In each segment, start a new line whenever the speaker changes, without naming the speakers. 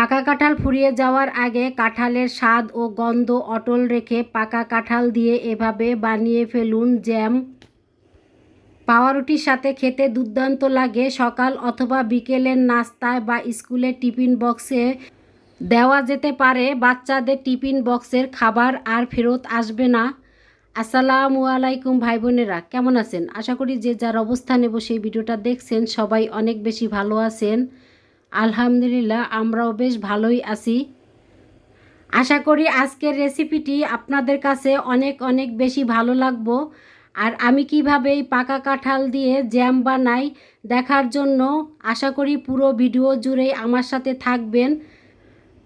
পাকা কাঁঠাল ফুরিয়ে যাওয়ার আগে কাঁঠালের স্বাদ ও গন্ধ অটল রেখে পাকা কাঁঠাল দিয়ে এভাবে বানিয়ে ফেলুন জ্যাম। পাউরুটির সাথে খেতে দুর্দান্ত লাগে। সকাল অথবা বিকেলের নাস্তায় বা স্কুলের টিফিন বক্সে দেওয়া যেতে পারে। বাচ্চাদের টিফিন বক্সের খাবার আর ফেরত আসবে না। আসসালামু আলাইকুম ভাই বোনেরা, কেমন আছেন? আশা করি যে যার অবস্থানে বসে এই ভিডিওটা দেখছেন সবাই অনেক বেশি ভালো আছেন। আলহামদুলিল্লাহ, আমরাও বেশ ভালোই আছি। আশা করি আজকের রেসিপিটি আপনাদের কাছে অনেক অনেক বেশি ভালো লাগবে। আর আমি কিভাবে এই পাকা কাঁঠাল দিয়ে জ্যাম বানাই দেখার জন্য আশা করি পুরো ভিডিও জুড়েই আমার সাথে থাকবেন।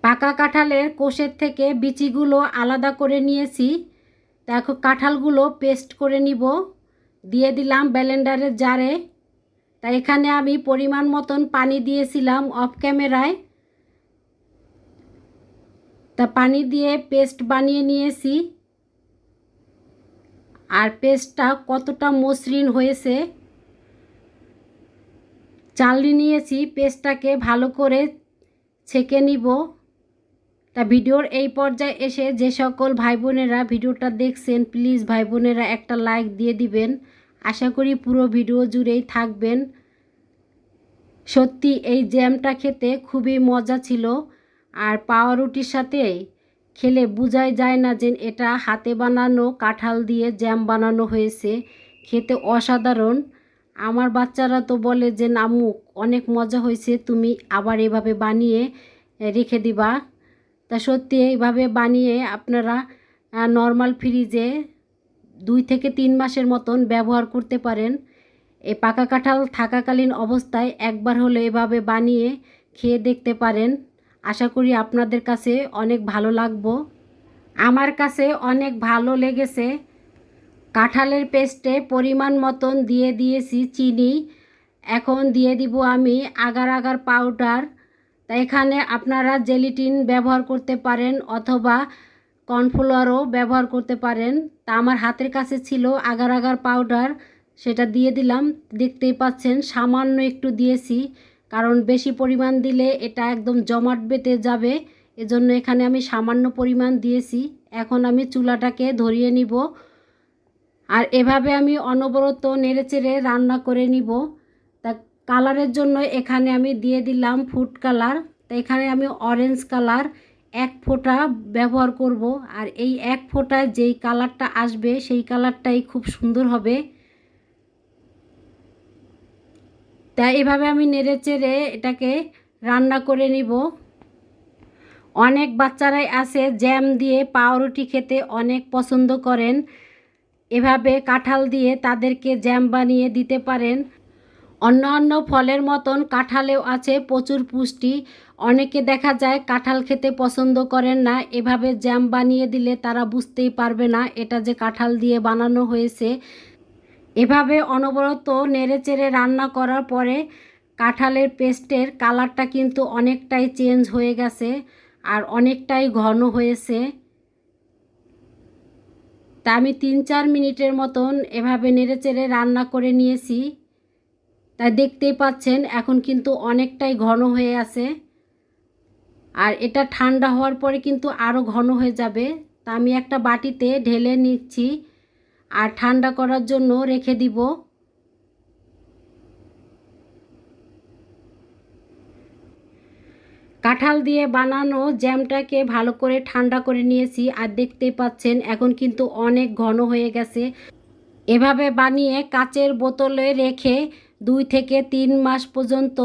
পাকা কাঁঠালের কোষের থেকে বিচিগুলো আলাদা করে নিয়েছি। দেখো, কাঁঠালগুলো পেস্ট করে নিব। দিয়ে দিলাম ব্লেন্ডারের জারে। তাই এখানে আমি পরিমাণ মতন পানি দিয়েছিলাম অফ ক্যামেরায়। তা পানি দিয়ে পেস্ট বানিয়ে নিয়েছি। আর পেস্টটা কতটা মসৃণ হয়েছে চালনি নিয়েছি, পেস্টটাকে ভালো করে ছেঁকে নিব। তা ভিডিওর এই পর্যায়ে এসে যে সকল ভাই বোনেরা ভিডিওটা দেখছেন প্লিজ ভাই বোনেরা একটা লাইক দিয়ে দিবেন। আশা করি পুরো ভিডিও জুড়েই থাকবেন। সত্যি এই জ্যামটা খেতে খুবই মজা ছিল। আর পাউরুটির সাথে খেলে বোঝাই যায় না যে এটা হাতে বানানো কাঁঠাল দিয়ে জ্যাম বানানো হয়েছে। খেতে অসাধারণ। আমার বাচ্চারা তো বলে যে আম্মু অনেক মজা হয়েছে, তুমি আবার এভাবে বানিয়ে রেখে দিবা। তা সত্যি এইভাবে বানিয়ে আপনারা নর্মাল ফ্রিজে 2 থেকে 3 মাসের মতন ব্যবহার করতে পারেন। এই পাকা কাঁঠাল থাকাকালীন অবস্থায় একবার হলে এভাবে বানিয়ে খেয়ে দেখতে পারেন। আশা করি আপনাদের কাছে অনেক ভালো লাগবে। আমার কাছে অনেক ভালো লেগেছে। কাঁঠালের পেস্টে পরিমাণ মতন দিয়ে দিয়েছি চিনি। এখন দিয়ে দিব আমি আগার আগার পাউডার। তা এখানে আপনারা জেলিটিন ব্যবহার করতে পারেন অথবা কর্নফ্লাওয়ারও ব্যবহার করতে পারেন। তা আমার হাতের কাছে ছিল আগার আগার পাউডার, সেটা দিয়ে দিলাম। দেখতেই পাচ্ছেন সামান্য একটু দিয়েছি, কারণ বেশি পরিমাণ দিলে এটা একদম জমাট বেঁধে যাবে। এজন্য এখানে আমি সামান্য পরিমাণ দিয়েছি। এখন আমি চুলাটাকে ধরিয়ে নিব। আর এভাবে আমি অনবরত নেড়েচেড়ে রান্না করে নিব। তা কালারের জন্য এখানে আমি দিয়ে দিলাম ফুড কালার। তা এখানে আমি অরেঞ্জ কালার 1 ফোঁটা ব্যবহার করব। আর এই 1 ফোঁটায় যেই কালারটা আসবে সেই কালারটাই খুব সুন্দর হবে। তাই এভাবে আমি নেড়েচেড়ে এটাকে রান্না করে নিব। অনেক বাচ্চারাই আছে জ্যাম দিয়ে পাউরুটি খেতে অনেক পছন্দ করেন। এভাবে কাঁঠাল দিয়ে তাদেরকে জ্যাম বানিয়ে দিতে পারেন। অন্যান্য ফলের মতন কাঁঠালেও আছে প্রচুর পুষ্টি। অনেকে দেখা যায় কাঁঠাল খেতে পছন্দ করেন না, এভাবে জ্যাম বানিয়ে দিলে তারা বুঝতেই পারবে না এটা যে কাঁঠাল দিয়ে বানানো হয়েছে। এভাবে অনবরত নেড়েচেড়ে রান্না করার পরে কাঁঠালের পেস্টের কালারটা কিন্তু অনেকটাই চেঞ্জ হয়ে গেছে আর অনেকটাই ঘন হয়েছে। তা আমি 3-4 মিনিটের মতন এভাবে নেড়েচেড়ে রান্না করে নিয়েছি। তাই দেখতেই পাচ্ছেন এখন কিন্তু অনেকটাই ঘন হয়ে আছে। আর এটা ঠান্ডা হওয়ার পরে কিন্তু আরও ঘন হয়ে যাবে। তা আমি একটা বাটিতে ঢেলে নিচ্ছি আর ঠান্ডা করার জন্য রেখে দিব। কাঁঠাল দিয়ে বানানো জ্যামটাকে ভালো করে ঠান্ডা করে নিয়েছি আর দেখতেই পাচ্ছেন এখন কিন্তু অনেক ঘন হয়ে গেছে। এভাবে বানিয়ে কাচের বোতলে রেখে 2 থেকে 3 মাস পর্যন্ত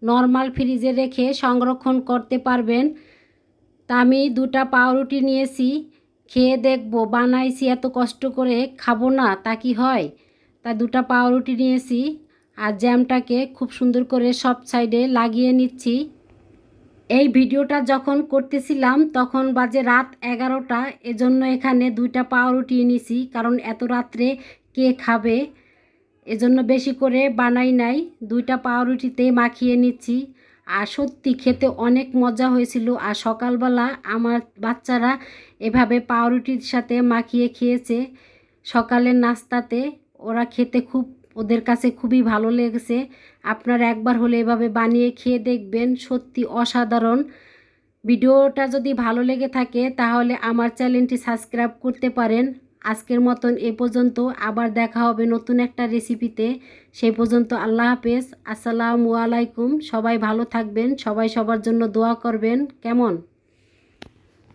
নর্মাল ফ্রিজে রেখে সংরক্ষণ করতে পারবেন। তা আমি 2টা পাউরুটি নিয়েছি, খেয়ে দেখবো। বানাইছি এত কষ্ট করে, খাবো না তা কি হয়? তা 2টা পাউরুটি নিয়েছি আর জ্যামটাকে খুব সুন্দর করে সব সাইডে লাগিয়ে নিচ্ছি। এই ভিডিওটা যখন করতেছিলাম তখন বাজে রাত 11টা। এজন্য এখানে 2টা পাউরুটি নিয়েছি, কারণ এত রাত্রে কে খাবে, এজন্য বেশি করে বানাই নাই। 2টা পাউরুটিতে মাখিয়ে নিচ্ছি। আর সত্যি খেতে অনেক মজা হয়েছিল। আর সকালবেলা আমার বাচ্চারা এভাবে পাউরুটির সাথে মাখিয়ে খেয়েছে সকালের নাস্তাতে। ওরা খেতে ওদের কাছে খুবই ভালো লেগেছে। আপনারা একবার হলে এভাবে বানিয়ে খেয়ে দেখবেন, সত্যি অসাধারণ। ভিডিওটা যদি ভালো লেগে থাকে তাহলে আমার চ্যানেলটি সাবস্ক্রাইব করতে পারেন। আজকের মতন এ পর্যন্ত, আবার দেখা হবে নতুন একটা রেসিপিতে। সেই পর্যন্ত আল্লাহ হাফেজ, আসসালামু আলাইকুম। সবাই ভালো থাকবেন, সবাই সবার জন্য দোয়া করবেন। কেমন?